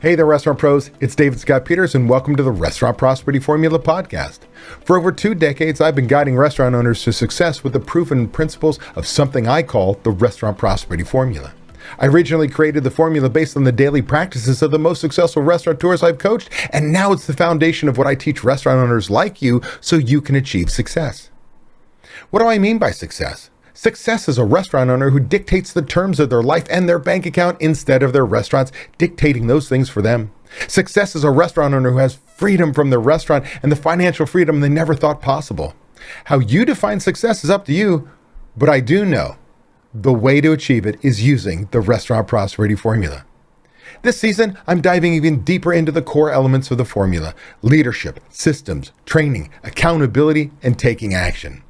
Hey there, restaurant pros. It's David Scott Peters, and welcome to the Restaurant Prosperity Formula podcast. For over 2 decades, I've been guiding restaurant owners to success with the proven principles of something I call the Restaurant Prosperity Formula. I originally created the formula based on the daily practices of the most successful restaurateurs I've coached, and now it's the foundation of what I teach restaurant owners like you so you can achieve success. What do I mean by success? Success is a restaurant owner who dictates the terms of their life and their bank account instead of their restaurants dictating those things for them. Success is a restaurant owner who has freedom from their restaurant and the financial freedom they never thought possible. How you define success is up to you, but I do know the way to achieve it is using the Restaurant Prosperity Formula. This season, I'm diving even deeper into the core elements of the formula: leadership, systems, training, accountability, and taking action.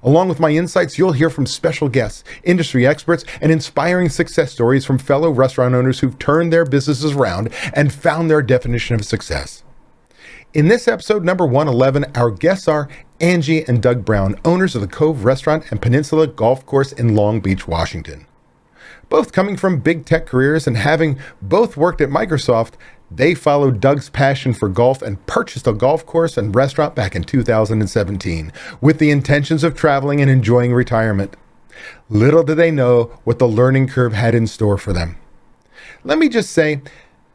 Along with my insights, you'll hear from special guests, industry experts, and inspiring success stories from fellow restaurant owners who've turned their businesses around and found their definition of success. In this episode, number 111, our guests are Angie and Doug Brown, owners of the Cove restaurant and Peninsula golf course in Long Beach, Washington. Both coming from big tech careers and having both worked at Microsoft, they followed Doug's passion for golf and purchased a golf course and restaurant back in 2017 with the intentions of traveling and enjoying retirement. Little did they know what the learning curve had in store for them. Let me just say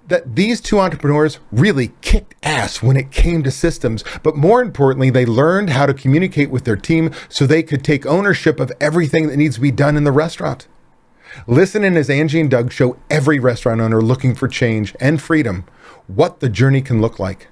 that these two entrepreneurs really kicked ass when it came to systems, but more importantly, they learned how to communicate with their team so they could take ownership of everything that needs to be done in the restaurant. Listen in as Angie and Doug show every restaurant owner looking for change and freedom what the journey can look like.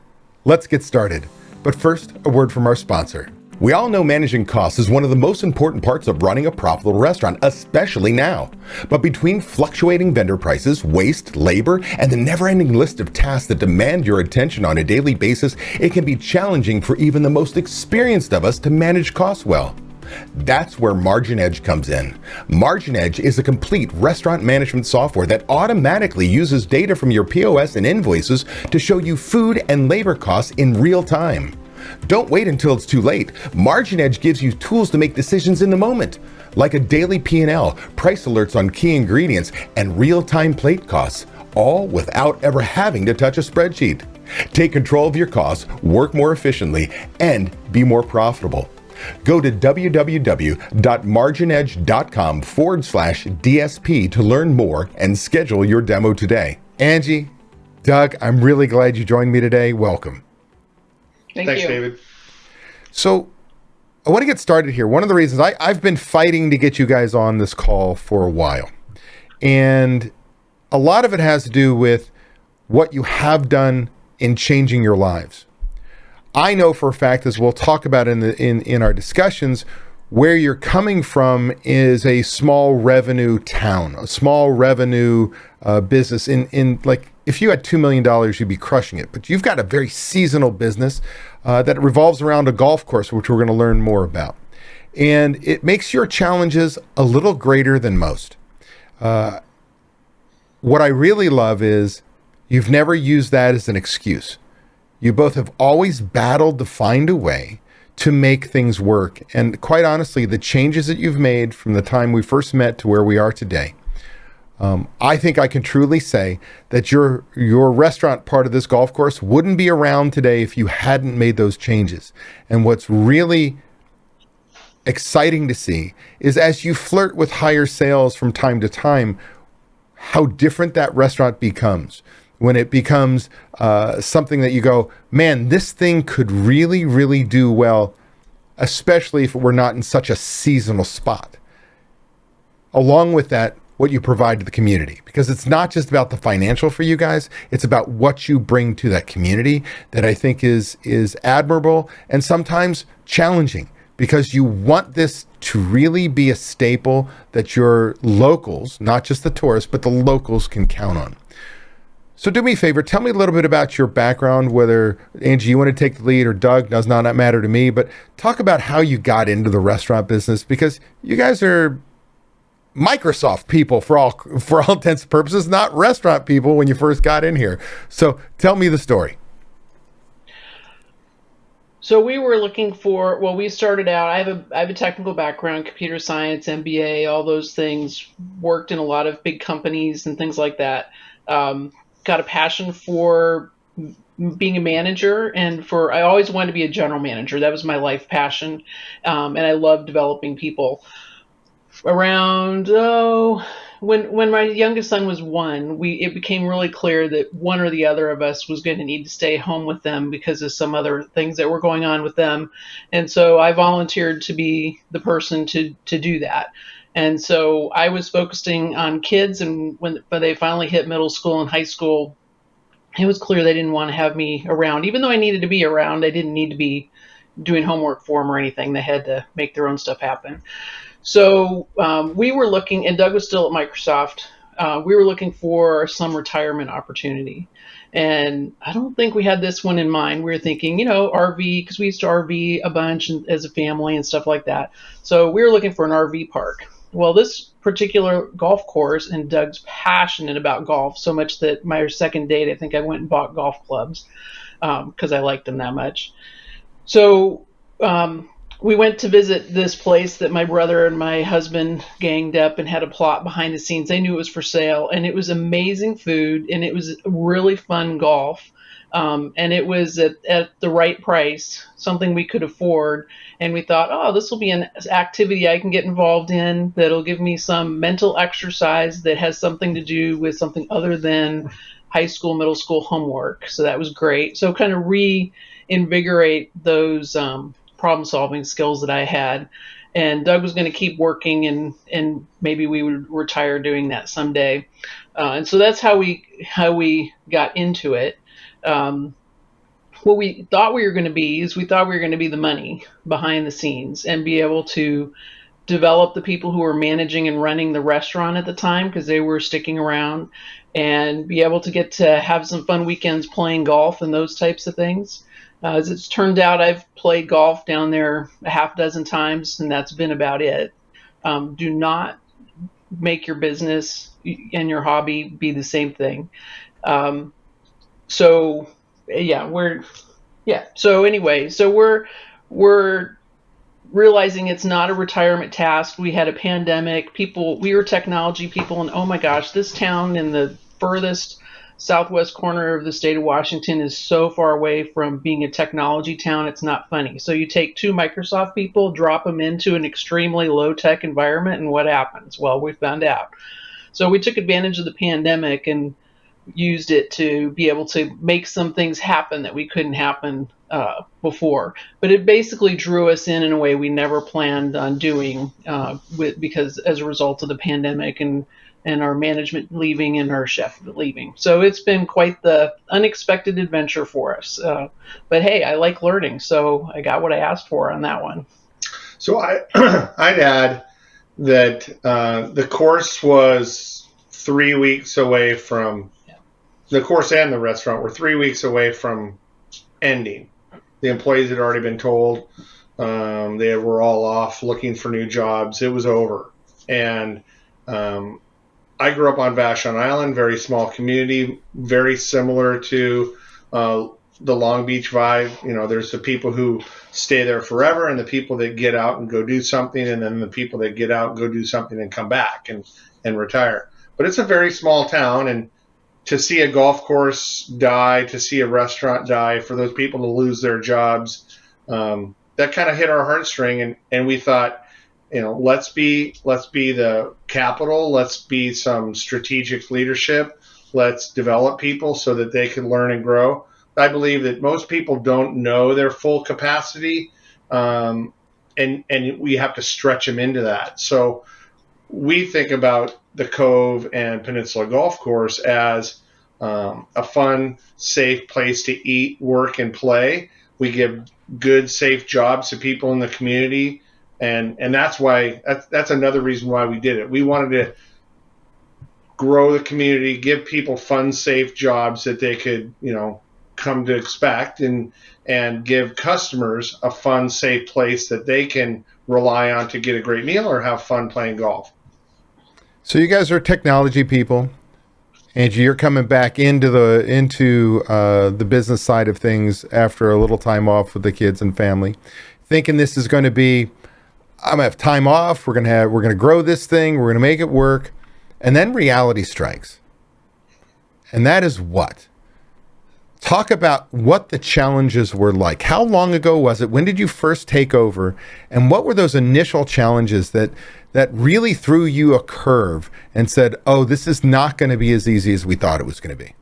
Let's get started. But first, a word from our sponsor. We all know managing costs is one of the most important parts of running a profitable restaurant, especially now. But between fluctuating vendor prices, waste, labor, and the never-ending list of tasks that demand your attention on a daily basis, it can be challenging for even the most experienced of us to manage costs well. That's where Margin Edge comes in. Margin Edge is a complete restaurant management software that automatically uses data from your POS and invoices to show you food and labor costs in real time. Don't wait until it's too late. Margin Edge gives you tools to make decisions in the moment, like a daily P&L, price alerts on key ingredients, and real-time plate costs, all without ever having to touch a spreadsheet. Take control of your costs, work more efficiently, and be more profitable. Go to www.marginedge.com/DSP to learn more and schedule your demo today. Angie, Doug, I'm really glad you joined me today. Welcome. Thanks, David. So I want to get started here. One of the reasons I've been fighting to get you guys on this call for a while, and a lot of it has to do with what you have done in changing your lives. I know for a fact, as we'll talk about in our discussions, where you're coming from is a small revenue town, a small revenue business. In like, if you had $2 million, you'd be crushing it. But you've got a very seasonal business that revolves around a golf course, which we're going to learn more about. And it makes your challenges a little greater than most. What I really love is you've never used that as an excuse. You both have always battled to find a way to make things work. And quite honestly, the changes that you've made from the time we first met to where we are today, I think I can truly say that your restaurant part of this golf course wouldn't be around today if you hadn't made those changes. And what's really exciting to see is as you flirt with higher sales from time to time, how different that restaurant becomes. When it becomes something that you go, man, this thing could really, really do well, especially if we're not in such a seasonal spot. Along with that, what you provide to the community, because it's not just about the financial for you guys, it's about what you bring to that community that I think is admirable and sometimes challenging, because you want this to really be a staple that your locals, not just the tourists, but the locals can count on. So do me a favor, tell me a little bit about your background, whether, Angie, you want to take the lead, or Doug, does not matter to me, but talk about how you got into the restaurant business, because you guys are Microsoft people for all intents and purposes, not restaurant people when you first got in here. So tell me the story. So we were looking for, well, we started out, I have a technical background, computer science, MBA, all those things, worked in a lot of big companies and things like that. got a passion for being a manager, and I always wanted to be a general manager. That was my life passion. And I love developing people. Around when my youngest son was 1, it became really clear that one or the other of us was going to need to stay home with them because of some other things that were going on with them. And so I volunteered to be the person to do that. And so I was focusing on kids, and when they finally hit middle school and high school, it was clear they didn't want to have me around. Even though I needed to be around, I didn't need to be doing homework for them or anything. They had to make their own stuff happen. So we were looking, and Doug was still at Microsoft. We were looking for some retirement opportunity. And I don't think we had this one in mind. We were thinking, RV, because we used to RV a bunch as a family and stuff like that. So we were looking for an RV park. Well, this particular golf course, and Doug's passionate about golf so much that my second date, I think I went and bought golf clubs because I liked them that much. So we went to visit this place that my brother and my husband ganged up and had a plot behind the scenes. They knew it was for sale, and it was amazing food, and it was really fun golf. And it was at the right price, something we could afford. And we thought, oh, this will be an activity I can get involved in that'll give me some mental exercise that has something to do with something other than high school, middle school homework. So that was great. So kind of reinvigorate those problem-solving skills that I had. And Doug was going to keep working, and maybe we would retire doing that someday. And so that's how we got into it. What we thought we were going to be is we thought we were going to be the money behind the scenes and be able to develop the people who were managing and running the restaurant at the time, because they were sticking around, and be able to get to have some fun weekends playing golf and those types of things. As it's turned out, I've played golf down there a half dozen times, and that's been about it. Do not make your business and your hobby be the same thing. So we're realizing it's not a retirement task. We had a pandemic. We were technology people, and oh my gosh, this town in the furthest southwest corner of the state of Washington is so far away from being a technology town, it's not funny. So you take 2 Microsoft people, drop them into an extremely low-tech environment, and what happens? Well, we found out. So we took advantage of the pandemic and used it to be able to make some things happen that we couldn't happen before. But it basically drew us in a way we never planned on doing because as a result of the pandemic and our management leaving and our chef leaving. So it's been quite the unexpected adventure for us. But hey, I like learning, so I got what I asked for on that one. So I'd add that the course was 3 weeks away from the course, and the restaurant were 3 weeks away from ending. The employees had already been told they were all off looking for new jobs. It was over. And I grew up on Vashon Island, very small community, very similar to the Long Beach vibe. There's the people who stay there forever and the people that get out and go do something, and then the people that get out and go do something and come back and retire. But it's a very small town, and to see a golf course die, to see a restaurant die, for those people to lose their jobs, that kind of hit our heartstring. And we thought, let's be the capital. Let's be some strategic leadership. Let's develop people so that they can learn and grow. I believe that most people don't know their full capacity, and we have to stretch them into that. So we think about the Cove and Peninsula Golf Course as a fun, safe place to eat, work, and play. We give good, safe jobs to people in the community, and that's another reason why we did it. We wanted to grow the community, give people fun, safe jobs that they could, come to expect, and give customers a fun, safe place that they can rely on to get a great meal or have fun playing golf. So you guys are technology people. Angie, you're coming back into the business side of things after a little time off with the kids and family, thinking this is going to be, I'm gonna have time off. We're gonna grow this thing. We're gonna make it work, and then reality strikes. and that is what? Talk about what the challenges were like. How long ago was it? When did you first take over? And what were those initial challenges that really threw you a curve and said, oh, this is not going to be as easy as we thought it was going to be?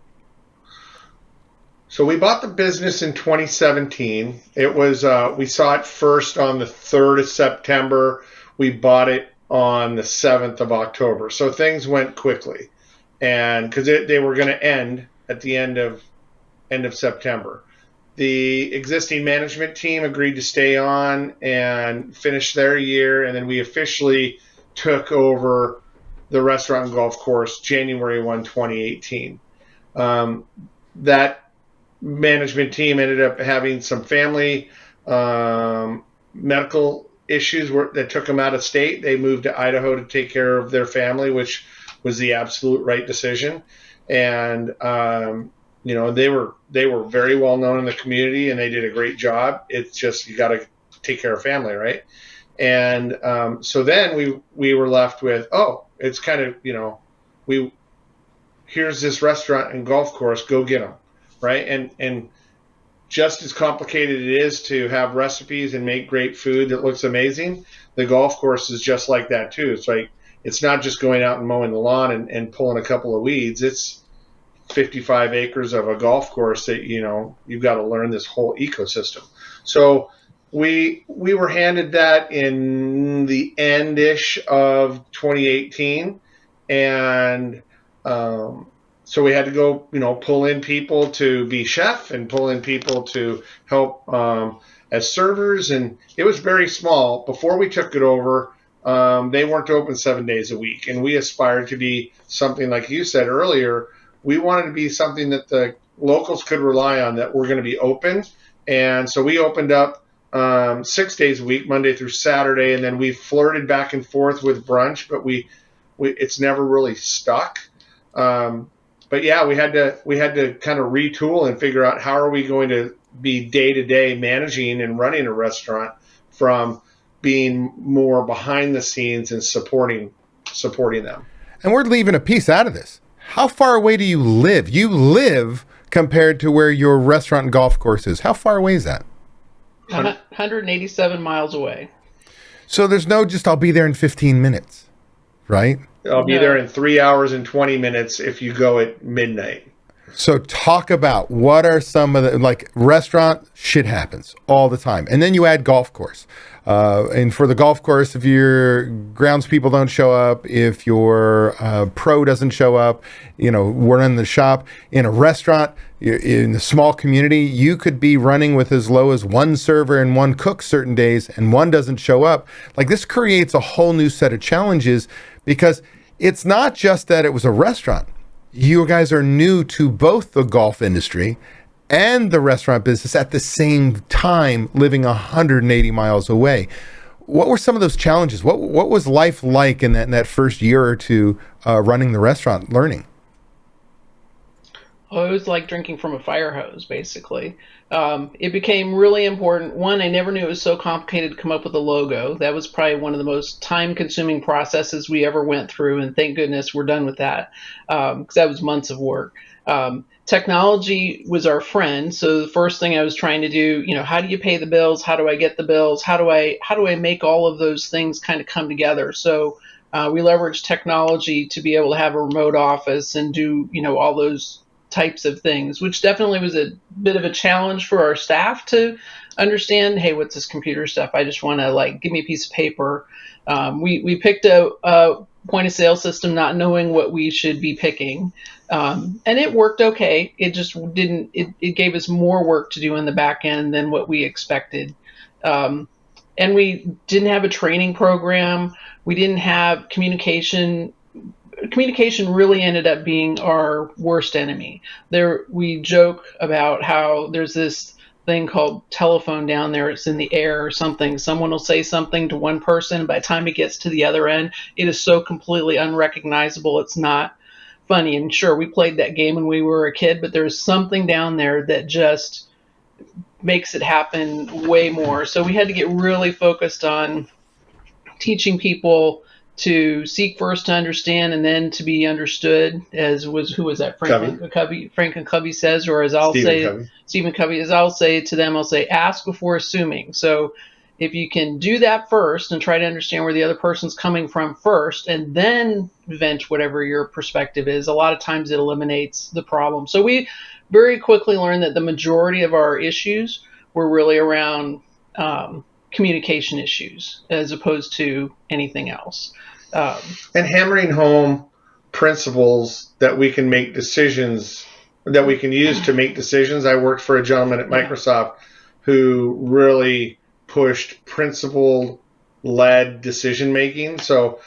So we bought the business in 2017. It was, we saw it first on the 3rd of September. We bought it on the 7th of October. So things went quickly. And because they were going to end at the end of September. The existing management team agreed to stay on and finish their year, and then we officially took over the restaurant and golf course January 1, 2018. That management team ended up having some family medical issues that took them out of state. They moved to Idaho to take care of their family, which was the absolute right decision. And they were very well known in the community, and they did a great job. It's just you got to take care of family, right? And so then we were left with, it's kind of here's this restaurant and golf course, go get them, right? And just as complicated it is to have recipes and make great food that looks amazing, the golf course is just like that too. It's like it's not just going out and mowing the lawn and pulling a couple of weeds. It's 55 acres of a golf course that, you've got to learn this whole ecosystem. So we were handed that in the end-ish of 2018. And so we had to go, pull in people to be chef and pull in people to help as servers. And it was very small. Before we took it over, they weren't open 7 days a week. And we aspired to be something like you said earlier. We wanted to be something that the locals could rely on, that we're going to be open. And so we opened up 6 days a week, Monday through Saturday, and then we flirted back and forth with brunch, but we it's never really stuck. But yeah, we had to kind of retool and figure out how are we going to be day-to-day managing and running a restaurant from being more behind the scenes and supporting them. And we're leaving a piece out of this. How far away do you live? You live compared to where your restaurant and golf course is. How far away is that? 187 miles away. So there's no just I'll be there in 15 minutes, right? I'll be there in 3 hours and 20 minutes if you go at midnight. So talk about what are some of the, restaurant, shit happens all the time. And then you add golf course. And for the golf course, if your grounds people don't show up, if your pro doesn't show up, we're in the shop. In a restaurant, in a small community, you could be running with as low as one server and one cook certain days, and one doesn't show up. This creates a whole new set of challenges, because it's not just that it was a restaurant. You guys are new to both the golf industry and the restaurant business at the same time, living 180 miles away. What were some of those challenges? What was life like in that first year or two running the restaurant, learning? Oh, it was like drinking from a fire hose, basically. It became really important. One, I never knew it was so complicated to come up with a logo. That was probably one of the most time-consuming processes we ever went through, and thank goodness we're done with that, because that was months of work. Technology was our friend. So the first thing I was trying to do, how do you pay the bills? How do I get the bills? How do I make all of those things kind of come together? So we leveraged technology to be able to have a remote office and do, all those types of things, which definitely was a bit of a challenge for our staff to understand. Hey, what's this computer stuff? I just want to give me a piece of paper. We picked a point of sale system, not knowing what we should be picking. And it worked okay. It just didn't, it gave us more work to do in the back end than what we expected. And we didn't have a training program. We didn't have communication. Communication really ended up being our worst enemy. We joke about how there's this thing called telephone down there. It's in the air or something. Someone will say something to one person. By the time it gets to the other end, it is so completely unrecognizable. It's not funny. And sure, we played that game when we were a kid, but there's something down there that just makes it happen way more. So we had to get really focused on teaching people to seek first to understand and then to be understood, who was that? Franklin Covey says, or as I'll say, Stephen Covey, as I'll say to them, I'll say, ask before assuming. So if you can do that first and try to understand where the other person's coming from first, and then vent whatever your perspective is, a lot of times it eliminates the problem. So we very quickly learned that the majority of our issues were really around communication issues as opposed to anything else. And hammering home principles that we can make decisions, that we can use to make decisions. I worked for a gentleman at Microsoft who really pushed principle-led decision making. So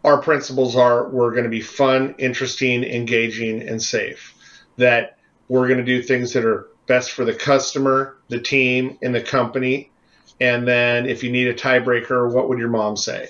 our principles we're going to be fun, interesting, engaging, and safe. That we're going to do things that are best for the customer, the team, and the company. And then if you need a tiebreaker, what would your mom say?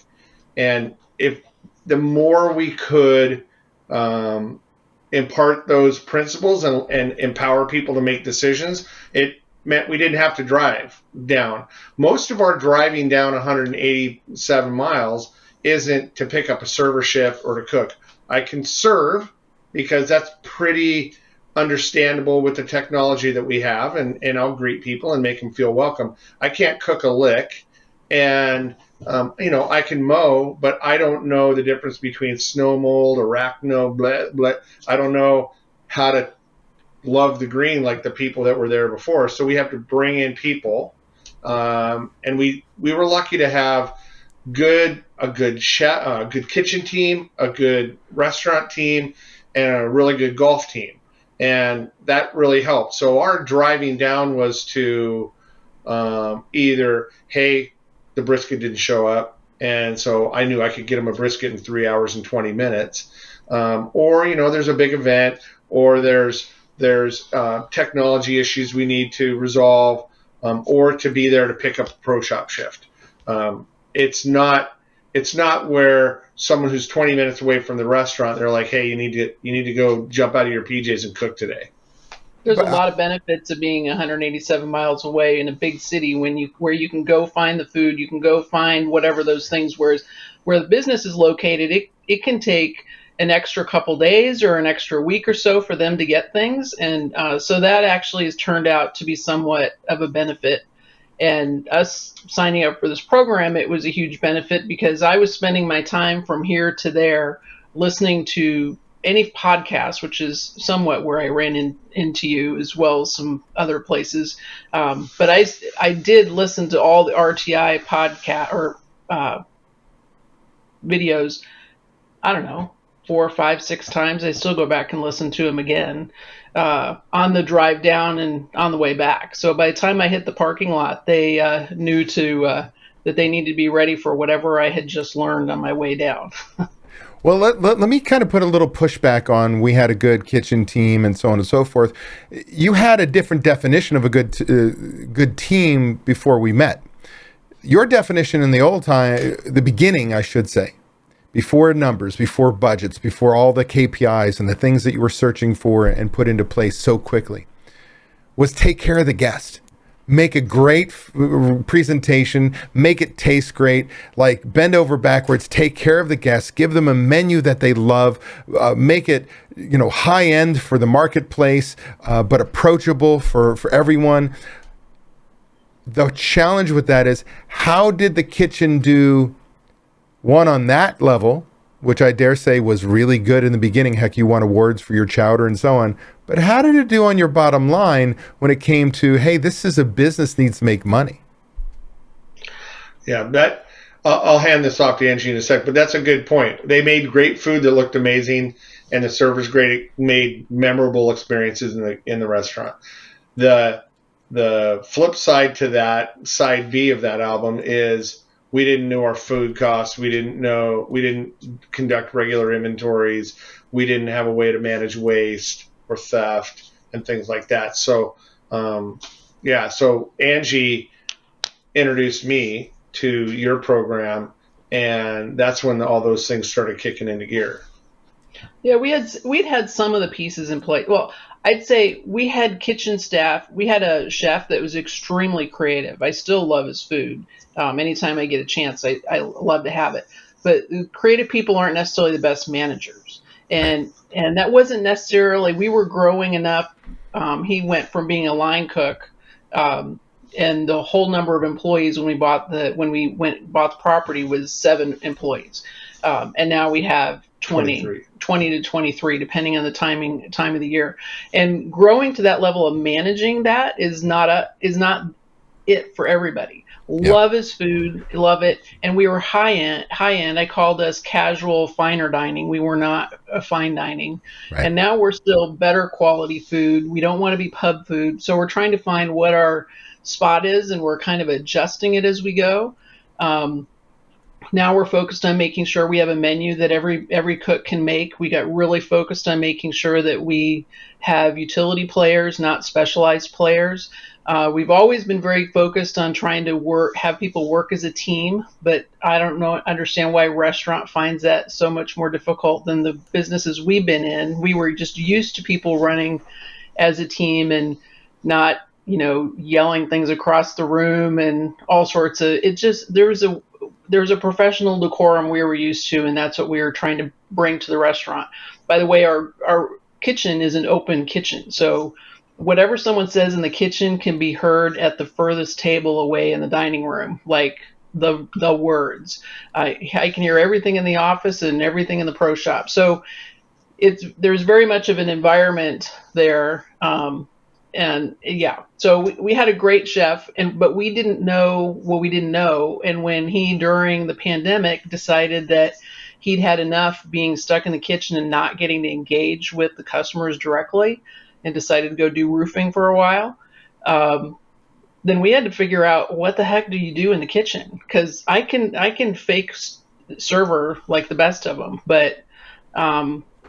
And if the more we could impart those principles and empower people to make decisions, it meant we didn't have to drive down. Most of our driving down 187 miles isn't to pick up a server shift or to cook. I can serve because that's pretty understandable with the technology that we have, and I'll greet people and make them feel welcome. I can't cook a lick, and I can mow, but I don't know the difference between snow mold, arachno, I don't know how to love the green like the people that were there before. So we have to bring in people, and we were lucky to have a good chef, a good kitchen team, a good restaurant team, and a really good golf team, and that really helped. So our driving down was to either, hey, the brisket didn't show up, and so I knew I could get them a brisket in 3 hours and 20 minutes, or there's a big event, or there's technology issues we need to resolve, or to be there to pick up a pro shop shift. It's not where someone who's 20 minutes away from the restaurant, they're like, hey, you need to go jump out of your PJs and cook today. There's a lot of benefits of being 187 miles away in a big city where you can go find the food, you can go find whatever those things. Whereas where the business is located, it can take an extra couple days or an extra week or so for them to get things. And so that actually has turned out to be somewhat of a benefit. And us signing up for this program, it was a huge benefit because I was spending my time from here to there listening to any podcast, which is somewhat where I ran into you, as well as some other places. But I did listen to all the RTI podcast or videos, I don't know, 4, 5, 6 times. I still go back and listen to them again on the drive down and on the way back. So by the time I hit the parking lot, they knew that they needed to be ready for whatever I had just learned on my way down. Well, let me kind of put a little pushback on we had a good kitchen team and so on and so forth. You had a different definition of a good team before we met. Your definition in the beginning, I should say, before numbers, before budgets, before all the KPIs and the things that you were searching for and put into place so quickly, was take care of the guest. Make a great presentation, make it taste great, like bend over backwards, take care of the guests, give them a menu that they love, make it, high end for the marketplace, but approachable for everyone. The challenge with that is, how did the kitchen do one on that level, which I dare say was really good in the beginning? Heck, you won awards for your chowder and so on. But how did it do on your bottom line when it came to, hey, this is a business needs to make money? Yeah, I'll hand this off to Angie in a sec, but that's a good point. They made great food that looked amazing, and the servers made memorable experiences in the restaurant. The flip side to that, side B of that album, is we didn't know our food costs. We didn't conduct regular inventories. We didn't have a way to manage waste or theft and things like that. So, so Angie introduced me to your program, and that's when all those things started kicking into gear. Yeah, we'd had some of the pieces in place. Well, I'd say we had kitchen staff. We had a chef that was extremely creative. I still love his food. Anytime I get a chance, I love to have it. but creative people aren't necessarily the best managers. And that wasn't necessarily, we were growing enough. He went from being a line cook, and the whole number of employees when we bought the property was 7 employees. And now we have 20 to 23, depending on the time of the year. And growing to that level of managing that is not it for everybody. Yep. Love his food, love it. And we were high end. I called us casual, finer dining. We were not a fine dining. Right. And now we're still better quality food. We don't want to be pub food. So we're trying to find what our spot is, and we're kind of adjusting it as we go. Now we're focused on making sure we have a menu that every cook can make. We got really focused on making sure that we have utility players, not specialized players. We've always been very focused on trying to have people work as a team, but I don't understand why restaurant finds that so much more difficult than the businesses we've been in. We were just used to people running as a team and not, yelling things across the room and all sorts of. There's a professional decorum we were used to, and that's what we were trying to bring to the restaurant. By the way, our kitchen is an open kitchen, so whatever someone says in the kitchen can be heard at the furthest table away in the dining room, like the words. I can hear everything in the office and everything in the pro shop. So there's very much of an environment there. So we had a great chef, but we didn't know what we didn't know. And when he, during the pandemic, decided that he'd had enough being stuck in the kitchen and not getting to engage with the customers directly, and decided to go do roofing for a while, then we had to figure out, what the heck do you do in the kitchen? Because I can fake server like the best of them, but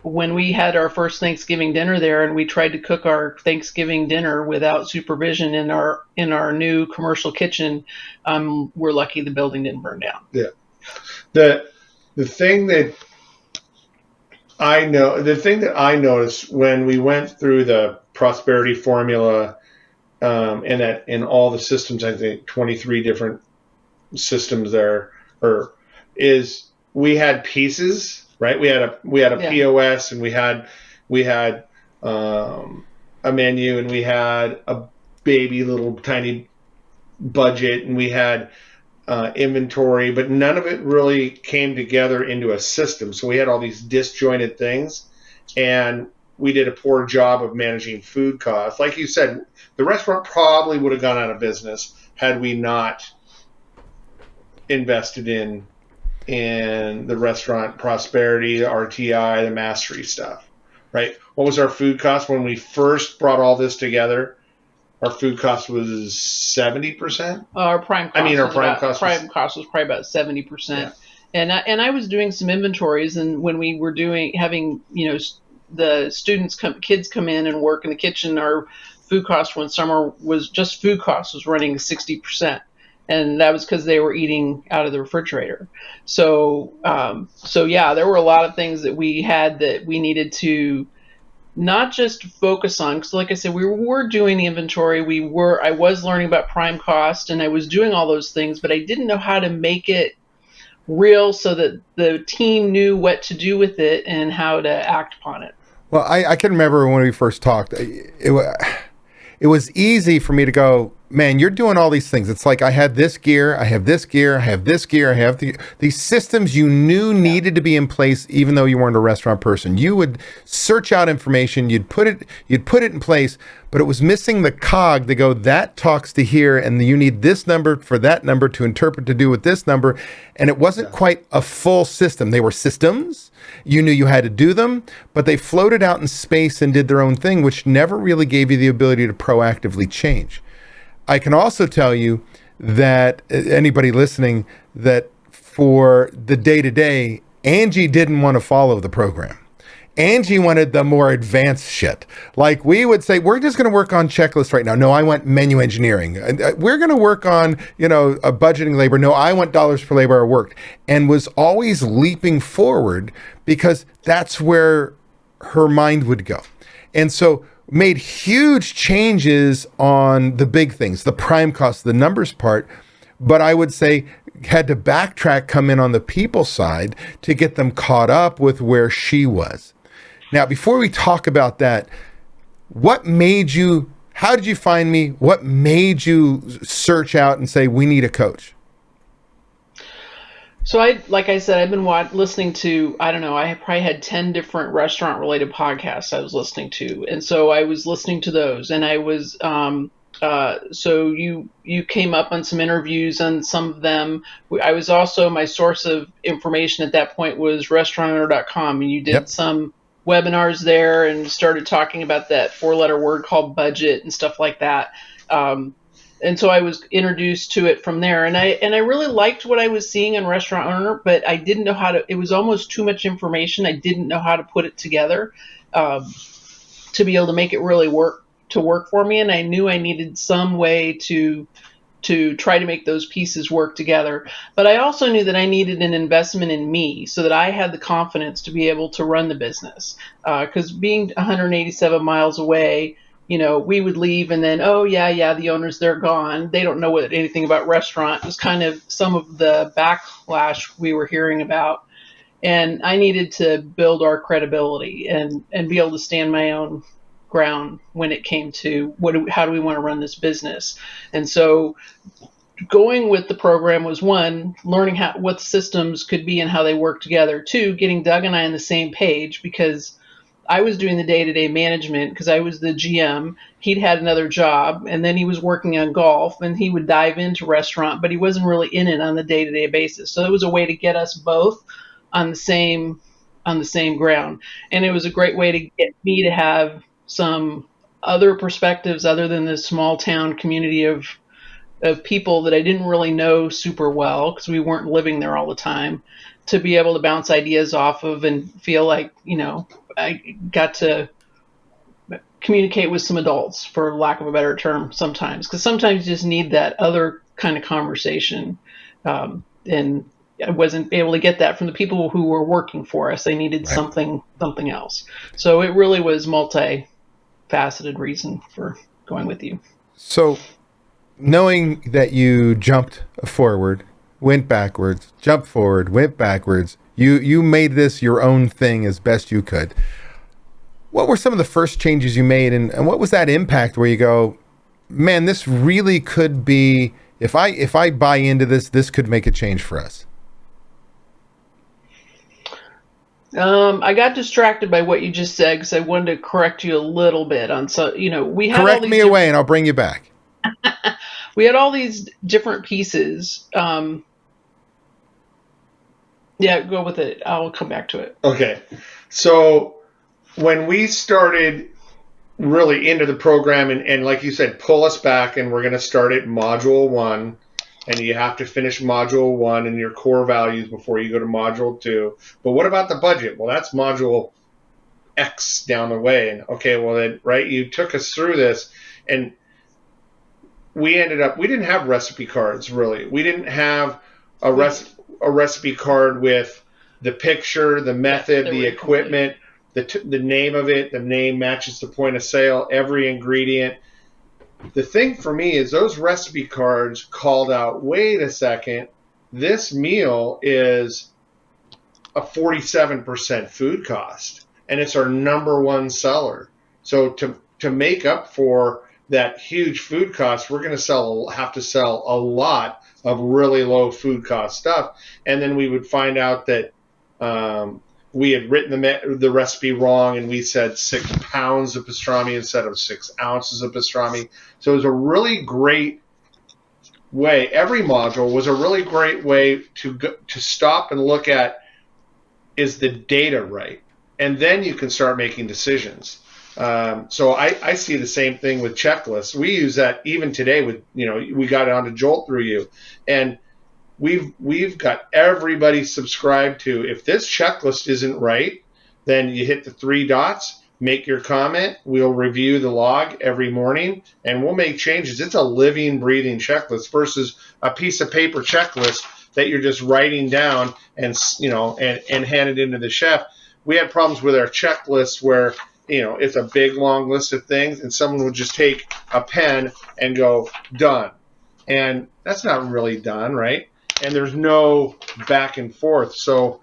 when we had our first Thanksgiving dinner there, and we tried to cook our Thanksgiving dinner without supervision in our new commercial kitchen, we're lucky the building didn't burn down. Yeah, the thing that I noticed when we went through the prosperity formula, and that in all the systems, I think 23 different systems there, is we had pieces, right? We had a POS, and we had a menu, and we had a baby little tiny budget, and we had inventory, but none of it really came together into a system. So we had all these disjointed things, and we did a poor job of managing food costs. Like you said, the restaurant probably would have gone out of business had we not invested in the restaurant prosperity, the RTI, the mastery stuff, right? What was our food cost when we first brought all this together? Our food cost was 70%. Our prime cost was probably about 70%. Yeah. And I was doing some inventories, and when we were having the kids come in and work in the kitchen, our food cost one summer was running 60%. And that was because they were eating out of the refrigerator. So there were a lot of things that we had that we needed to not just focus on, because like I said, we were doing the inventory. I was learning about prime cost, and I was doing all those things, but I didn't know how to make it real so that the team knew what to do with it and how to act upon it. Well, I can remember when we first talked, it was easy for me to go, man, you're doing all these things. It's like, I had this gear, I have this gear, I have this gear, I have these systems you knew needed to be in place, even though you weren't a restaurant person. You would search out information, you'd put it in place, but it was missing the cog to go, that talks to here, and you need this number for that number to interpret to do with this number. And it wasn't quite a full system. They were systems. You knew you had to do them, but they floated out in space and did their own thing, which never really gave you the ability to proactively change. I can also tell you that anybody listening, that for the day-to-day, Angie didn't want to follow the program. Angie wanted the more advanced shit. Like, we would say, we're just going to work on checklists right now. No, I want menu engineering. We're going to work on, a budgeting labor. No, I want dollars per labor hour worked. And was always leaping forward because that's where her mind would go. And so made huge changes on the big things, the prime cost, the numbers part. But I would say, had to backtrack, come in on the people side to get them caught up with where she was. Now, before we talk about that, how did you find me? What made you search out and say, we need a coach? So like I said, I've been listening to, I don't know, I probably had 10 different restaurant related podcasts I was listening to. And so I was listening to those, and I was, so you came up on some interviews on some of them. I was also, my source of information at that point was restaurantowner.com, and you did some webinars there and started talking about that 4-letter word called budget and stuff like that. And so I was introduced to it from there, and I really liked what I was seeing in Restaurant Owner, but I didn't know how to. It was almost too much information. I didn't know how to put it together to be able to make it really work for me, and I knew I needed some way to try to make those pieces work together. But I also knew that I needed an investment in me so that I had the confidence to be able to run the business. Because being 187 miles away, we would leave and then, the owners, they're gone. They don't know anything about restaurant. It was kind of some of the backlash we were hearing about. And I needed to build our credibility and be able to stand my own ground when it came to how do we want to run this business. And so going with the program was, one, learning what the systems could be and how they work together. Two, getting Doug and I on the same page, because I was doing the day-to-day management because I was the GM. He'd had another job, and then he was working on golf, and he would dive into restaurant, but he wasn't really in it on the day-to-day basis. So it was a way to get us both on the same ground. And it was a great way to get me to have some other perspectives other than this small town community of people that I didn't really know super well because we weren't living there all the time, to be able to bounce ideas off of and feel like, I got to communicate with some adults, for lack of a better term, sometimes. Because sometimes you just need that other kind of conversation. And I wasn't able to get that from the people who were working for us. They needed something else. So it really was multifaceted reason for going with you. So knowing that you jumped forward, went backwards, jumped forward, went backwards, you made this your own thing as best you could. What were some of the first changes you made, and what was that impact where you go, man, this really could be, if I buy into this could make a change for us? I got distracted by what you just said because I wanted to correct you a little bit on we had correct me away and I'll bring you back. We had all these different pieces. Yeah, go with it. I'll come back to it. Okay. So when we started really into the program and like you said, pull us back, and we're going to start at module 1, and you have to finish module 1 and your core values before you go to module 2. But what about the budget? Well, that's module X down the way. And okay, well then, right, you took us through this, and we didn't have recipe cards, really. We didn't have a recipe card with the picture, the method, the equipment, the name of it. The name matches the point of sale, every ingredient. The thing for me is those recipe cards called out, wait a second, this meal is a 47% food cost, and it's our number one seller. So to make up for that huge food cost, we're going to have to sell a lot of really low food cost stuff. And then we would find out that we had written the recipe wrong, and we said 6 pounds of pastrami instead of 6 ounces of pastrami. So it was a really great way. Every module was a really great way to stop and look at, is the data right? And then you can start making decisions. So I see the same thing with checklists. We use that even today with, we got it onto Jolt through you. And we've got everybody subscribed to, if this checklist isn't right, then you hit the 3 dots, make your comment. We'll review the log every morning, and we'll make changes. It's a living, breathing checklist versus a piece of paper checklist that you're just writing down and hand it into the chef. We had problems with our checklists where, it's a big, long list of things, and someone would just take a pen and go, done. And that's not really done, right? and there's no back and forth. So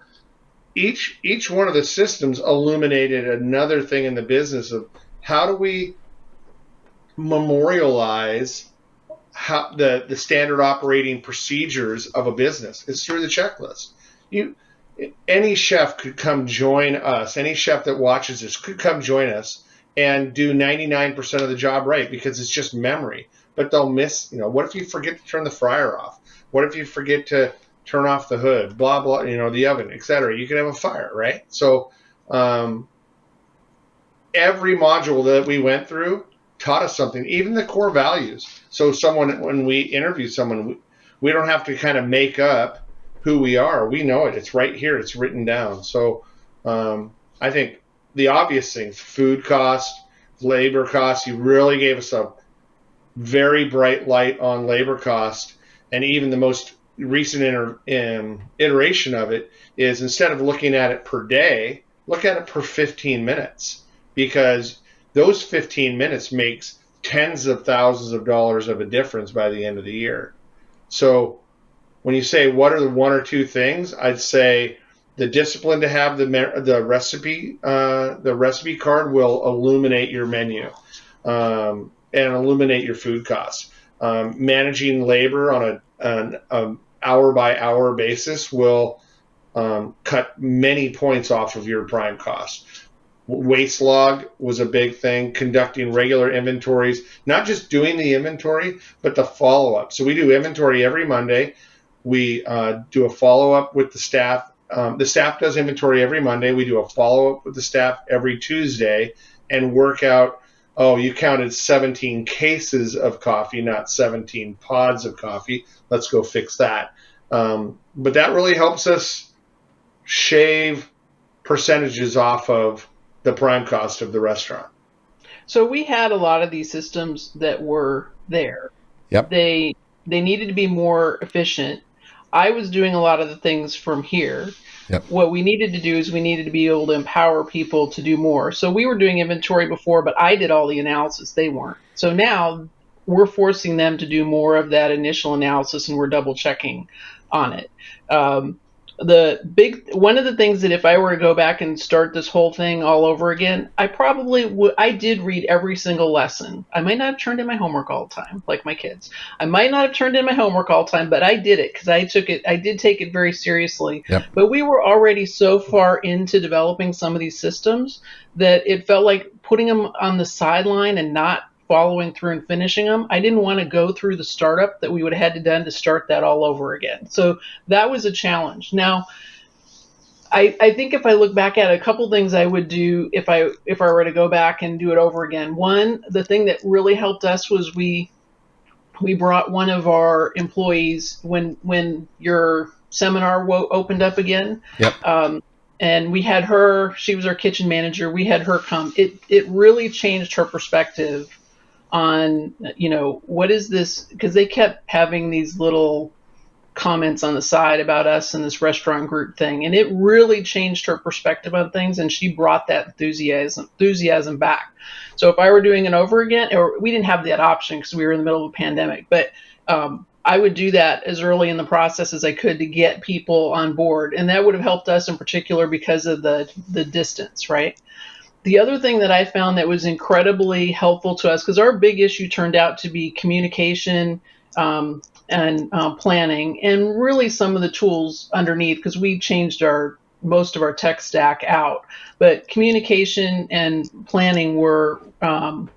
each one of the systems illuminated another thing in the business of how do we memorialize how the standard operating procedures of a business. It's through the checklist. Any chef could come join us. Any chef that watches this could come join us and do 99% of the job right because it's just memory. But they'll miss, what if you forget to turn the fryer off? What if you forget to turn off the hood, blah, blah, the oven, etc. You can have a fire, right? So every module that we went through taught us something, even the core values. So when we interview someone, we don't have to kind of make up who we are. We know it. It's right here. It's written down. So I think the obvious things, food costs, labor costs, you really gave us a very bright light on labor cost. And even the most recent iteration of it is, instead of looking at it per day, look at it per 15 minutes, because those 15 minutes makes tens of thousands of dollars of a difference by the end of the year. So when you say what are the one or two things, I'd say the discipline to have the recipe card will illuminate your menu and illuminate your food costs. Managing labor on an hour by hour basis will cut many points off of your prime cost. Waste log was a big thing. Conducting regular inventories, not just doing the inventory, but the follow-up. So we do inventory every Monday. We do a follow-up with the staff. The staff does inventory every Monday. We do a follow-up with the staff every Tuesday and work out, you counted 17 cases of coffee, not 17 pods of coffee. Let's go fix that. But that really helps us shave percentages off of the prime cost of the restaurant. So we had a lot of these systems that were there. Yep. They needed to be more efficient. I was doing a lot of the things from here. Yep. What we needed to do is we needed to be able to empower people to do more. So we were doing inventory before, but I did all the analysis. They weren't. So now we're forcing them to do more of that initial analysis, and we're double checking on it. One of the things that if I were to go back and start this whole thing all over again, I probably would. I did read every single lesson. I might not have turned in my homework all the time, like my kids. I might not have turned in my homework all the time, but I did it because I did take it very seriously. Yep. But we were already so far into developing some of these systems that it felt like putting them on the sideline and not following through and finishing them. I didn't want to go through the startup that we would have had to done to start that all over again. So that was a challenge. Now, I think if I look back at a couple things I would do if I were to go back and do it over again. One, the thing that really helped us was we brought one of our employees when your seminar opened up again. Yep. And we had her. She was our kitchen manager. We had her come. It really changed her perspective on, what is this? Because they kept having these little comments on the side about us and this restaurant group thing. And it really changed her perspective on things. And she brought that enthusiasm back. So if I were doing it over again, or we didn't have that option because we were in the middle of a pandemic, but I would do that as early in the process as I could to get people on board. And that would have helped us in particular because of the distance, right? The other thing that I found that was incredibly helpful to us, because our big issue turned out to be communication and planning, and really some of the tools underneath, because we changed most of our tech stack out. But communication and planning were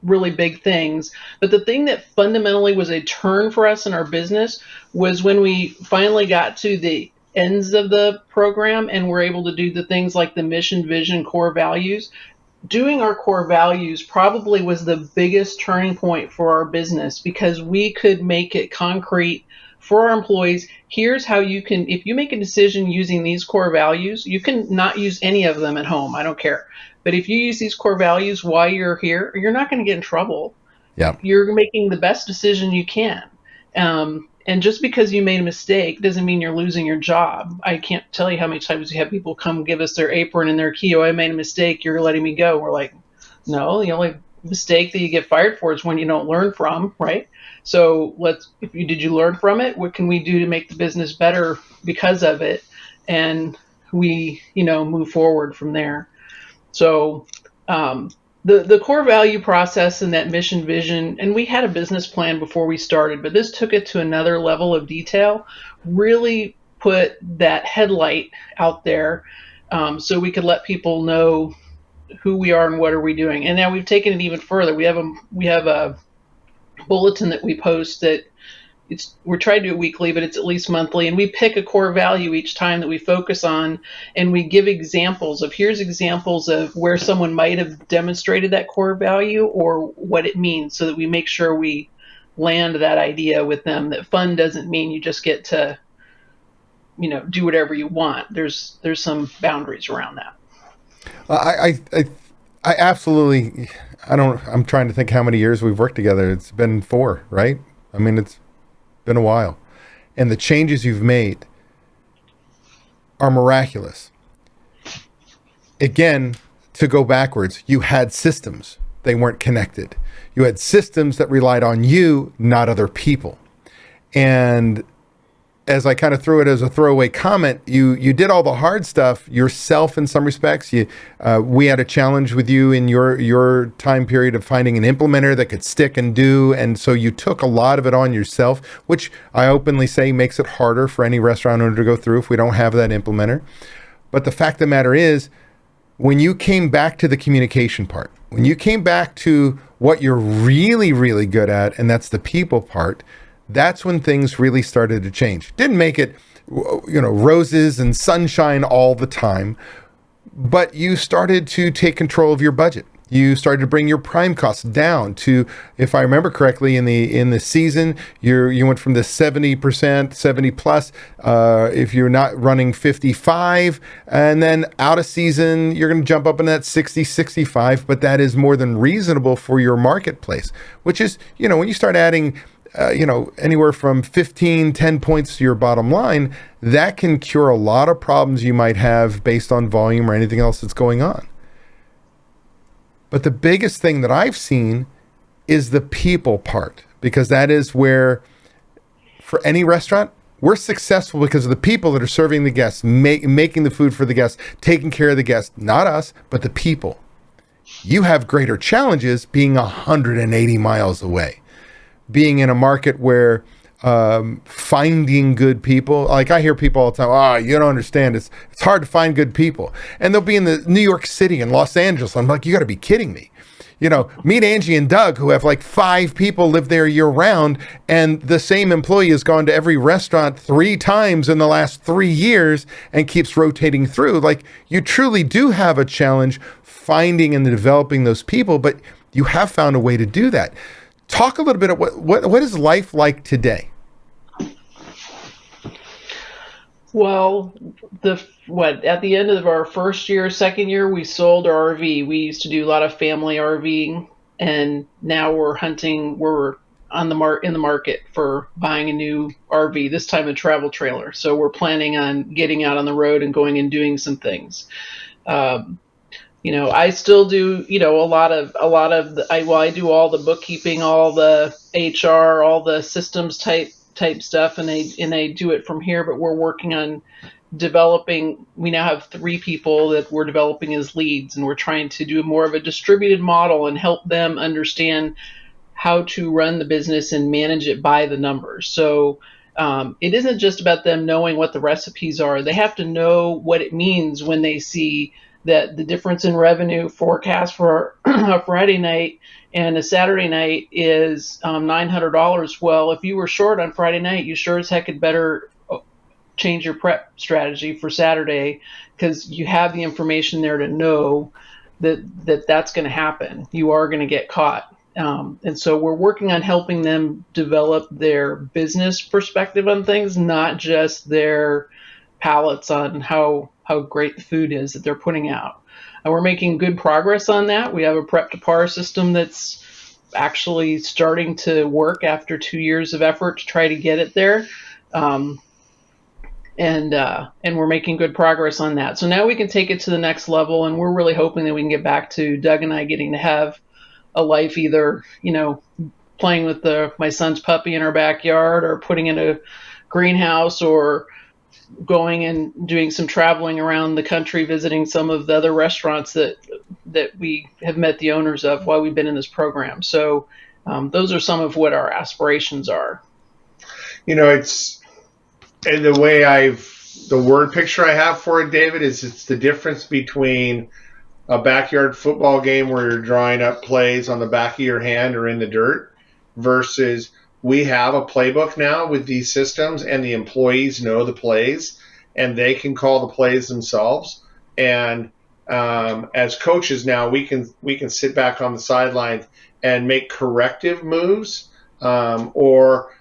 really big things. But the thing that fundamentally was a turn for us in our business was when we finally got to the ends of the program and were able to do the things like the mission, vision, core values. Doing our core values probably was the biggest turning point for our business, because we could make it concrete for our employees. Here's how you can, if you make a decision using these core values, you can not use any of them at home. I don't care. But if you use these core values while you're here, you're not going to get in trouble. Yeah. You're making the best decision you can. And just because you made a mistake doesn't mean you're losing your job. I can't tell you how many times we have people come give us their apron and their key. Oh, I made a mistake. You're letting me go. We're like, no, mistake that you get fired for is when you don't learn from, right? So did you learn from it? What can we do to make the business better because of it? And we, move forward from there. So, the core value process and that mission vision, and we had a business plan before we started, but this took it to another level of detail, really put that headlight out there, so we could let people know who we are and what are we doing. And now we've taken it even further. We have a bulletin that we post that we're trying to do it weekly, but it's at least monthly. And we pick a core value each time that we focus on, and we give examples of where someone might have demonstrated that core value or what it means, so that we make sure we land that idea with them, that fun doesn't mean you just get to, do whatever you want. There's some boundaries around that. I absolutely, I'm trying to think how many years we've worked together. It's been 4, right? I mean, it's been a while. And the changes you've made are miraculous. Again, to go backwards, you had systems. They weren't connected. You had systems that relied on you, not other people. And as I kind of threw it as a throwaway comment, you did all the hard stuff yourself in some respects. We had a challenge with you in your time period of finding an implementer that could stick and do, and so you took a lot of it on yourself, which I openly say makes it harder for any restaurant owner to go through if we don't have that implementer. But the fact of the matter is, when you came back to the communication part, when you came back to what you're really, really good at, and that's the people part, that's when things really started to change. Didn't make it, roses and sunshine all the time, but you started to take control of your budget. You started to bring your prime costs down to, if I remember correctly, in the season, you went from the 70%, 70 plus, if you're not running 55, and then out of season, you're going to jump up in that 60, 65, but that is more than reasonable for your marketplace, which is, when you start adding anywhere from 15, 10 points to your bottom line, that can cure a lot of problems you might have based on volume or anything else that's going on. But the biggest thing that I've seen is the people part, because that is where, for any restaurant, we're successful because of the people that are serving the guests, making the food for the guests, taking care of the guests, not us, but the people. You have greater challenges being 180 miles away. Being in a market where finding good people, like I hear people all the time, you don't understand, it's hard to find good people. And they'll be in the New York City and Los Angeles. I'm like, you got to be kidding me. Meet Angie and Doug, who have like 5 people live there year round, and the same employee has gone to every restaurant 3 times in the last 3 years and keeps rotating through. Like, you truly do have a challenge finding and developing those people, but you have found a way to do that. Talk a little bit about what is life like today? Well, at the end of our second year, we sold our RV. We used to do a lot of family RVing, and now we're in the market for buying a new RV, this time a travel trailer. So we're planning on getting out on the road and going and doing some things. I still do, I do all the bookkeeping, all the HR, all the systems type stuff, and they do it from here, but we're working on developing. We now have 3 people that we're developing as leads, and we're trying to do more of a distributed model and help them understand how to run the business and manage it by the numbers. So it isn't just about them knowing what the recipes are. They have to know what it means when they see that the difference in revenue forecast for a Friday night and a Saturday night is $900. Well, if you were short on Friday night, you sure as heck had better change your prep strategy for Saturday, because you have the information there to know that's going to happen. You are going to get caught. And so we're working on helping them develop their business perspective on things, not just their palates on how great the food is that they're putting out. And we're making good progress on that. We have a prep to par system that's actually starting to work after 2 years of effort to try to get it there. And we're making good progress on that. So now we can take it to the next level, and we're really hoping that we can get back to Doug and I getting to have a life either, playing with my son's puppy in our backyard, or putting in a greenhouse, or going and doing some traveling around the country, visiting some of the other restaurants that we have met the owners of while we've been in this program. So those are some of what our aspirations are. It's, and the word picture I have for it, David, is it's the difference between a backyard football game where you're drawing up plays on the back of your hand or in the dirt, versus we have a playbook now with these systems, and the employees know the plays and they can call the plays themselves. And as coaches now, we can sit back on the sidelines and make corrective moves, or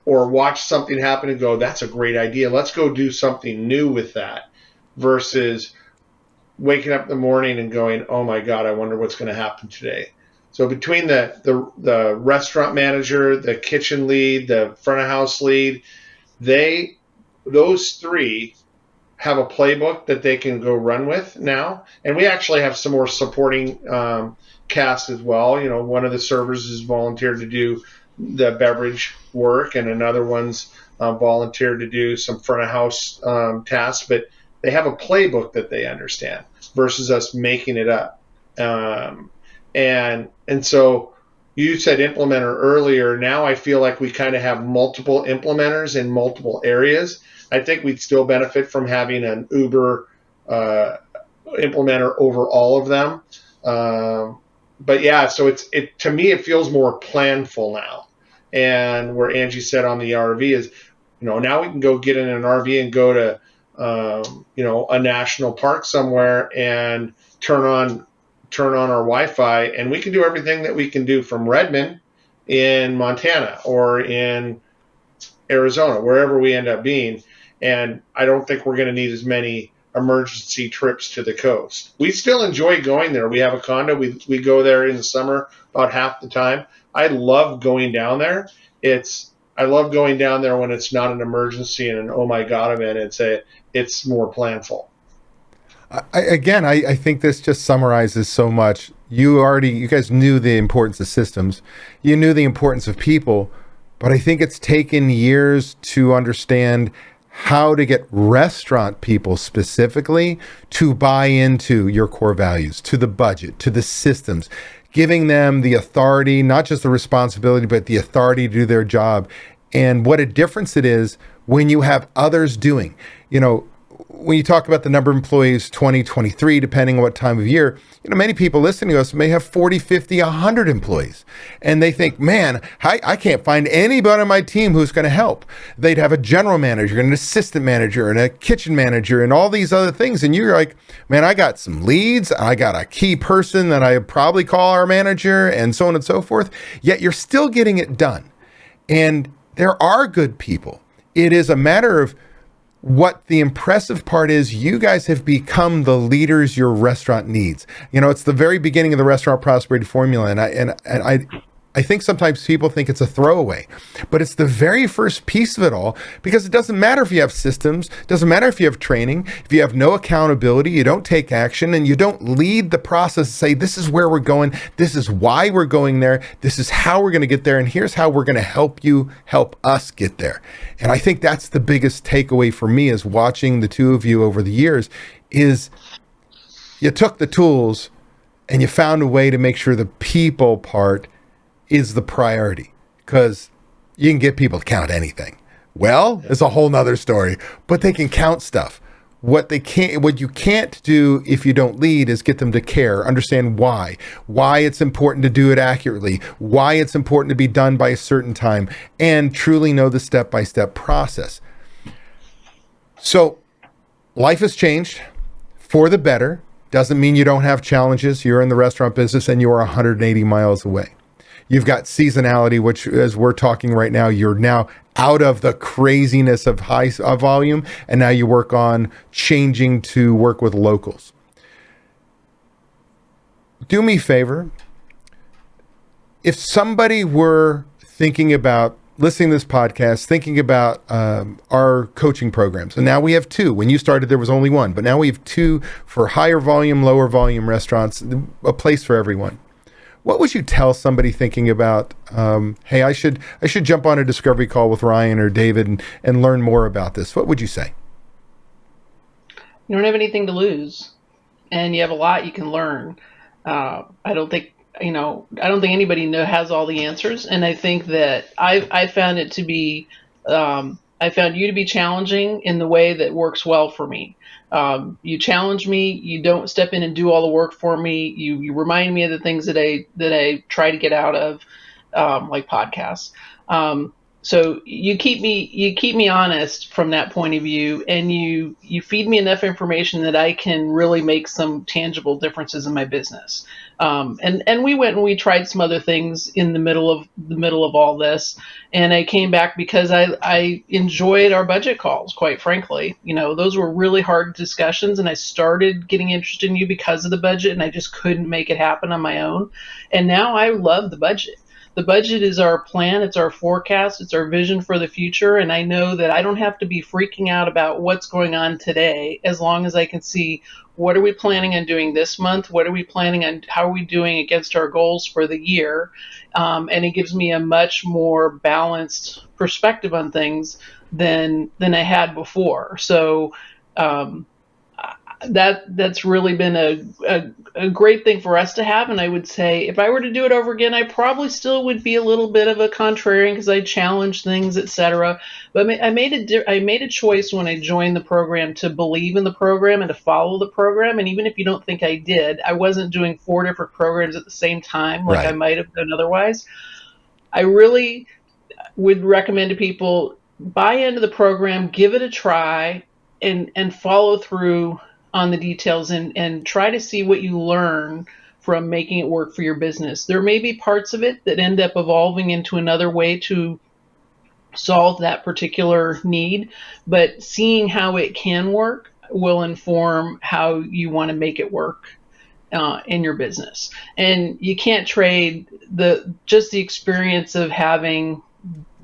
watch something happen and go, that's a great idea, let's go do something new with that, versus waking up in the morning and going, oh my God, I wonder what's going to happen today. So between the restaurant manager, the kitchen lead, the front of house lead, those three have a playbook that they can go run with now. And we actually have some more supporting cast as well. One of the servers has volunteered to do the beverage work, and another one's volunteered to do some front of house tasks. But they have a playbook that they understand versus us making it up. And so you said implementer earlier. Now I feel like we kind of have multiple implementers in multiple areas. I think we'd still benefit from having an Uber implementer over all of them. But yeah, so to me, it feels more planful now. And where Angie said on the RV is, now we can go get in an RV and go to, a national park somewhere and turn on our Wi-Fi, and we can do everything that we can do from Redmond in Montana or in Arizona, wherever we end up being. And I don't think we're going to need as many emergency trips to the coast. We still enjoy going there. We have a condo. We go there in the summer about half the time. I love going down there. I love going down there when it's not an emergency and an oh my God event. It's more planful. I think this just summarizes so much. You guys knew the importance of systems. You knew the importance of people, but I think it's taken years to understand how to get restaurant people specifically to buy into your core values, to the budget, to the systems, giving them the authority, not just the responsibility, but the authority to do their job. And what a difference it is when you have others doing. When you talk about the number of employees, 20, 23, depending on what time of year, many people listening to us may have 40, 50, 100 employees. And they think, man, I can't find anybody on my team who's going to help. They'd have a general manager and an assistant manager and a kitchen manager and all these other things. And you're like, man, I got some leads. I got a key person that I probably call our manager, and so on and so forth. Yet you're still getting it done. And there are good people. It is a matter of what the impressive part is. You guys have become the leaders your restaurant needs. It's the very beginning of the restaurant prosperity formula. And I think sometimes people think it's a throwaway, but it's the very first piece of it all, because it doesn't matter if you have systems, it doesn't matter if you have training, if you have no accountability, you don't take action, and you don't lead the process, say, this is where we're going, this is why we're going there, this is how we're going to get there, and here's how we're going to help you help us get there. And I think that's the biggest takeaway for me is watching the two of you over the years is you took the tools and you found a way to make sure the people part is the priority, because you can get people to count anything. Well, it's a whole nother story, but they can count stuff. What you can't do if you don't lead is get them to care, understand why it's important to do it accurately, why it's important to be done by a certain time, and truly know the step-by-step process. So life has changed for the better. Doesn't mean you don't have challenges. You're in the restaurant business and you are 180 miles away. You've got seasonality, which, as we're talking right now, you're now out of the craziness of high volume, and now you work on changing to work with locals. Do me a favor. If somebody were thinking about listening to this podcast, thinking about our coaching programs, and now we have two. When you started, there was only one, but now we have two for higher volume, lower volume restaurants, a place for everyone. What would you tell somebody thinking about, hey, I should jump on a discovery call with Ryan or David and learn more about this? What would you say? You don't have anything to lose, and you have a lot you can learn. I don't think anybody has all the answers, and I think that I found it to be, I found you to be challenging in the way that works well for me. You challenge me. You don't step in and do all the work for me. You remind me of the things that I try to get out of, like podcasts. So you keep me honest from that point of view, and you feed me enough information that I can really make some tangible differences in my business. And we went and we tried some other things in the middle of all this, and I came back because I enjoyed our budget calls, quite frankly. Those were really hard discussions, and I started getting interested in you because of the budget, and I just couldn't make it happen on my own. And now I love the budget. The budget is our plan, it's our forecast, it's our vision for the future, and I know that I don't have to be freaking out about what's going on today as long as I can see what are we planning on doing this month, what are we planning on, how are we doing against our goals for the year, and it gives me a much more balanced perspective on things than I had before. So that's really been a great thing for us to have. And I would say if I were to do it over again, I probably still would be a little bit of a contrarian because I challenge things, etc. But I made a choice when I joined the program to believe in the program and to follow the program. And even if you don't think I did, I wasn't doing 4 different programs at the same time like I might have done otherwise. I really would recommend to people buy into the program, give it a try, and follow through on the details and try to see what you learn from making it work for your business. There may be parts of it that end up evolving into another way to solve that particular need, but seeing how it can work will inform how you want to make it work in your business. And you can't trade the experience of having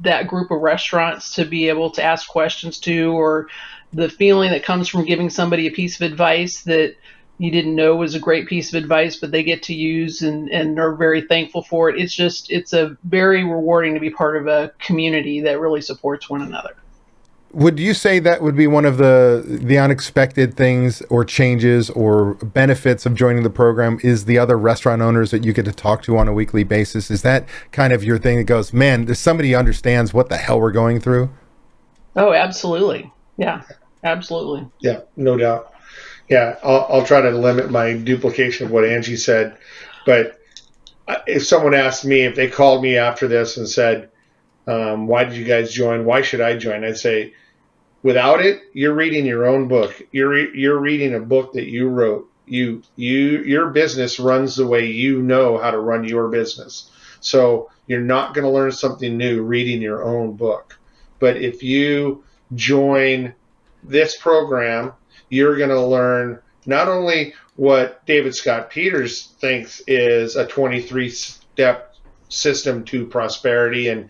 that group of restaurants to be able to ask questions to, or the feeling that comes from giving somebody a piece of advice that you didn't know was a great piece of advice, but they get to use and are very thankful for it. It's a very rewarding to be part of a community that really supports one another. Would you say that would be one of the unexpected things or changes or benefits of joining the program is the other restaurant owners that you get to talk to on a weekly basis? Is that kind of your thing that goes, man, there's somebody who understands what the hell we're going through? Oh, absolutely. Yeah, absolutely. Yeah, no doubt. Yeah, I'll try to limit my duplication of what Angie said. But if someone asked me, if they called me after this and said, why did you guys join? Why should I join? I'd say, without it, you're reading your own book. You're reading a book that you wrote. Your business runs the way you know how to run your business. So you're not going to learn something new reading your own book. But if you join this program, you're going to learn not only what David Scott Peters thinks is a 23-step system to prosperity and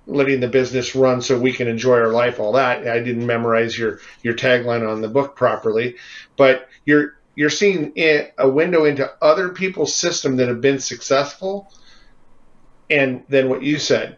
letting the business run so we can enjoy our life, all that. I didn't memorize your tagline on the book properly, but you're seeing a window into other people's system that have been successful. And then what you said,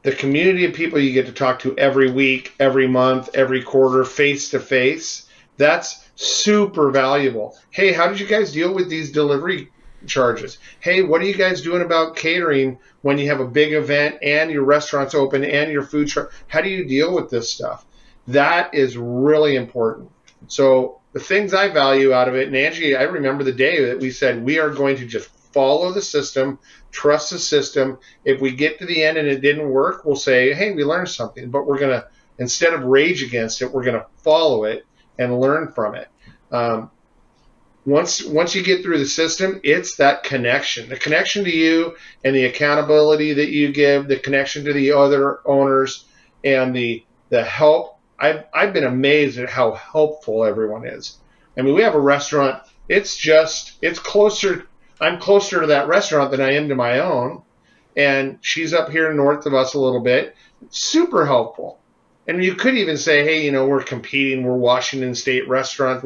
the community of people you get to talk to every week, every month, every quarter, face to face, that's super valuable. Hey, how did you guys deal with these delivery charges? Hey, what are you guys doing about catering when you have a big event and your restaurant's open and your food truck? How do you deal with this stuff? That is really important. So the things I value out of it, and Angie, I remember the day that we said we are going to just follow the system, trust the system. If we get to the end and it didn't work, we'll say, hey, we learned something, but we're going to, instead of rage against it, we're going to follow it and learn from it. Once you get through the system, it's that connection, the connection to you and the accountability that you give, the connection to the other owners, and the help. I've been amazed at how helpful everyone is. I mean, we have a restaurant. It's closer. I'm closer to that restaurant than I am to my own, and she's up here north of us a little bit. Super helpful. And you could even say, hey, we're competing. We're Washington State restaurant.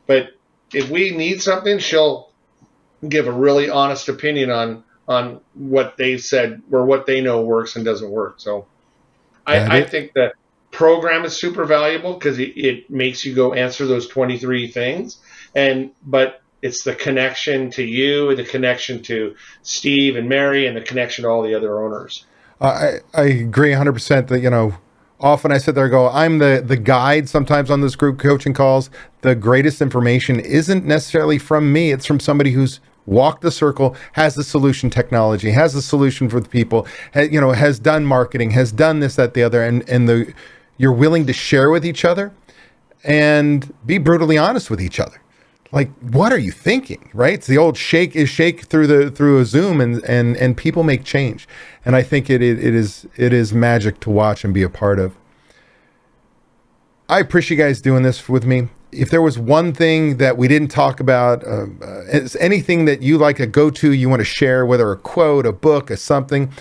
But if we need something, she'll give a really honest opinion on what they said or what they know works and doesn't work. So I think the program is super valuable because it makes you go answer those 23 things. But it's the connection to you, the connection to Steve and Mary, and the connection to all the other owners. I agree 100% that, often I sit there and go, I'm the guide sometimes on this group coaching calls. The greatest information isn't necessarily from me. It's from somebody who's walked the circle, has the solution technology, has the solution for the people, has done marketing, has done this, that, the other, and you're willing to share with each other and be brutally honest with each other. Like, what are you thinking, right? It's the old shake through a Zoom, and people make change. And I think it is magic to watch and be a part of. I appreciate you guys doing this with me. If there was one thing that we didn't talk about, is anything that you like a go-to you want to share, whether a quote, a book, or something,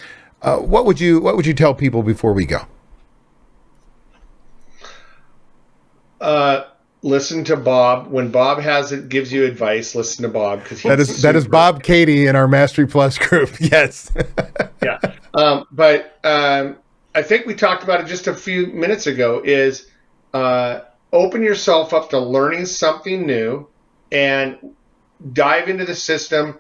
what would you tell people before we go? Listen to Bob. When Bob gives you advice, listen to Bob, because that is Bob Katie in our Mastery Plus group. Yes. Yeah. But I think we talked about it just a few minutes ago. Is open yourself up to learning something new and dive into the system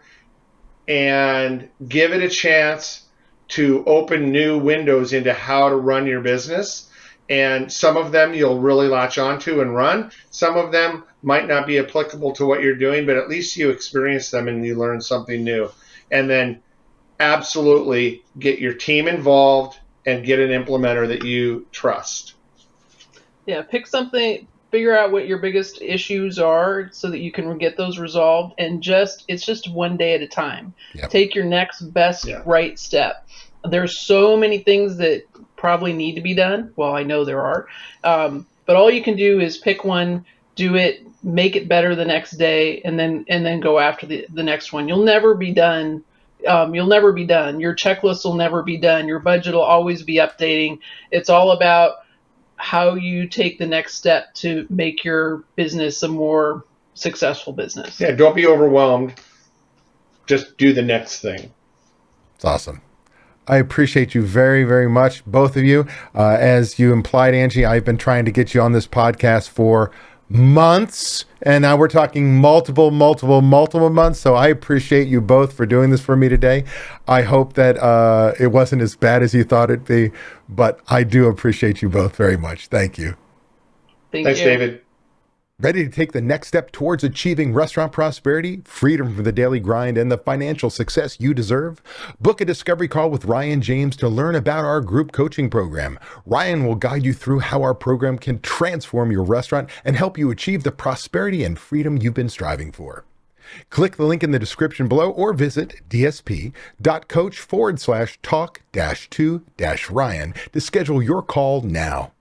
and give it a chance to open new windows into how to run your business. And some of them you'll really latch onto and run. Some of them might not be applicable to what you're doing, but at least you experience them and you learn something new. And then absolutely get your team involved and get an implementer that you trust. Yeah, pick something, figure out what your biggest issues are so that you can get those resolved, and it's just one day at a time. Yep. Take your next best right step. There's so many things that probably need to be done. Well, I know there are. But all you can do is pick one, do it, make it better the next day, and then go after the next one. You'll never be done. You'll never be done. Your checklist will never be done. Your budget will always be updating. It's all about how you take the next step to make your business a more successful business. Yeah, don't be overwhelmed. Just do the next thing. It's awesome. I appreciate you very, very much, both of you. As you implied, Angie, I've been trying to get you on this podcast for months, and now we're talking multiple months. So I appreciate you both for doing this for me today. I hope that it wasn't as bad as you thought it'd be, but I do appreciate you both very much. Thank you. Thanks, David. Ready to take the next step towards achieving restaurant prosperity, freedom from the daily grind, and the financial success you deserve? Book a discovery call with Ryan James to learn about our group coaching program. Ryan will guide you through how our program can transform your restaurant and help you achieve the prosperity and freedom you've been striving for. Click the link in the description below or visit dsp.coach/talk-to-Ryan to schedule your call now.